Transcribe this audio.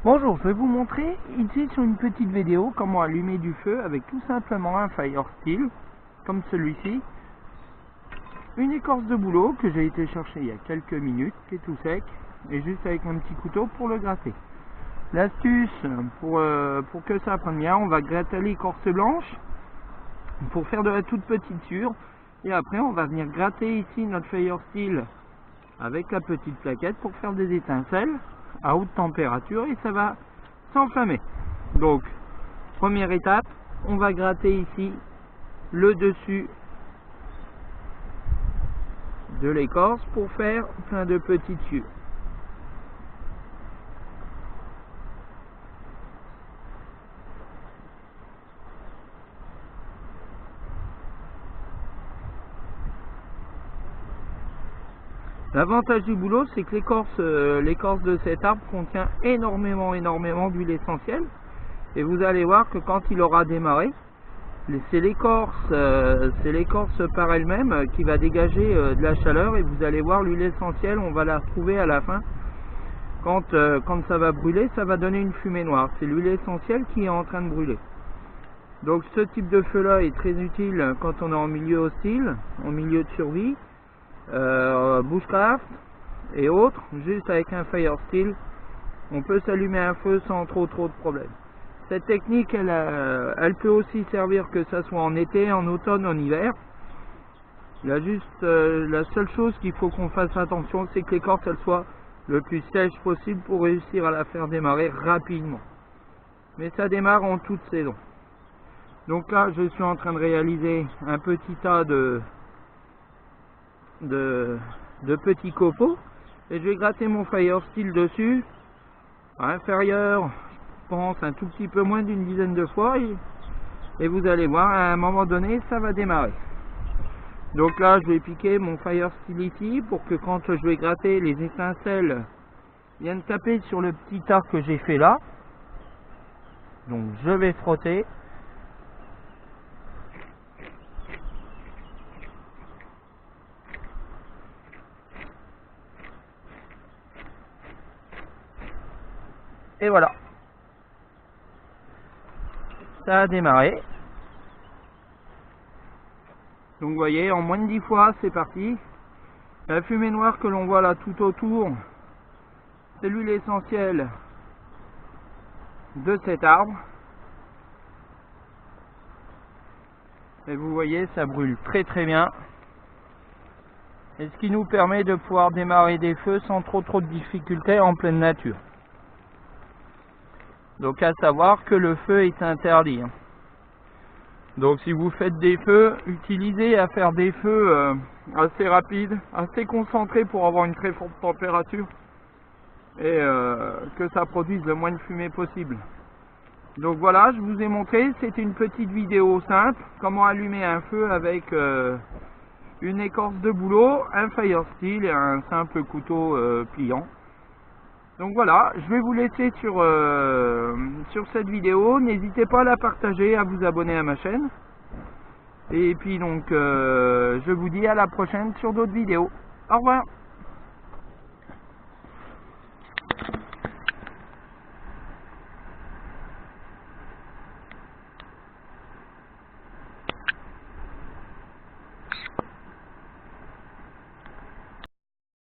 Bonjour, je vais vous montrer ici sur une petite vidéo comment allumer du feu avec tout simplement un fire steel comme celui-ci, une écorce de bouleau que j'ai été chercher il y a quelques minutes, qui est tout sec, et juste avec un petit couteau pour le gratter. L'astuce pour que ça prenne bien, on va gratter l'écorce blanche pour faire de la toute petite sure, et après on va venir gratter ici notre fire steel avec la petite plaquette pour faire des étincelles à haute température et ça va s'enflammer. Donc première étape, on va gratter ici le dessus de l'écorce pour faire plein de petites sures. L'avantage du boulot, c'est que l'écorce de cet arbre contient énormément d'huile essentielle. Et vous allez voir que quand il aura démarré, c'est l'écorce par elle-même qui va dégager de la chaleur. Et vous allez voir l'huile essentielle, on va la retrouver à la fin. Quand ça va brûler, ça va donner une fumée noire. C'est l'huile essentielle qui est en train de brûler. Donc ce type de feu-là est très utile quand on est en milieu hostile, en milieu de survie. Bushcraft et autres, juste avec un fire steel on peut s'allumer un feu sans trop de problèmes. Cette technique elle peut aussi servir que ça soit en été, en automne, en hiver. La seule chose qu'il faut qu'on fasse attention, c'est que l'écorce elle soit le plus sèche possible pour réussir à la faire démarrer rapidement, mais ça démarre en toute saison. Donc là je suis en train de réaliser un petit tas de petits copeaux et je vais gratter mon fire steel dessus à l'intérieur, je pense un tout petit peu moins d'une dizaine de fois et vous allez voir à un moment donné ça va démarrer. Donc là je vais piquer mon fire steel ici pour que quand je vais gratter, les étincelles viennent taper sur le petit tas que j'ai fait là. Donc je vais frotter. Et voilà, ça a démarré. Donc vous voyez, en moins de 10 fois, c'est parti. La fumée noire que l'on voit là tout autour, c'est l'huile essentielle de cet arbre. Et vous voyez, ça brûle très bien. Et ce qui nous permet de pouvoir démarrer des feux sans trop de difficultés en pleine nature. Donc à savoir que le feu est interdit. Donc si vous faites des feux, utilisez à faire des feux assez rapides, assez concentrés pour avoir une très forte température et que ça produise le moins de fumée possible. Donc voilà, je vous ai montré, c'était une petite vidéo simple, comment allumer un feu avec une écorce de bouleau, un fire steel et un simple couteau pliant. Donc voilà, je vais vous laisser sur cette vidéo. N'hésitez pas à la partager, à vous abonner à ma chaîne. Et puis donc, je vous dis à la prochaine sur d'autres vidéos. Au revoir.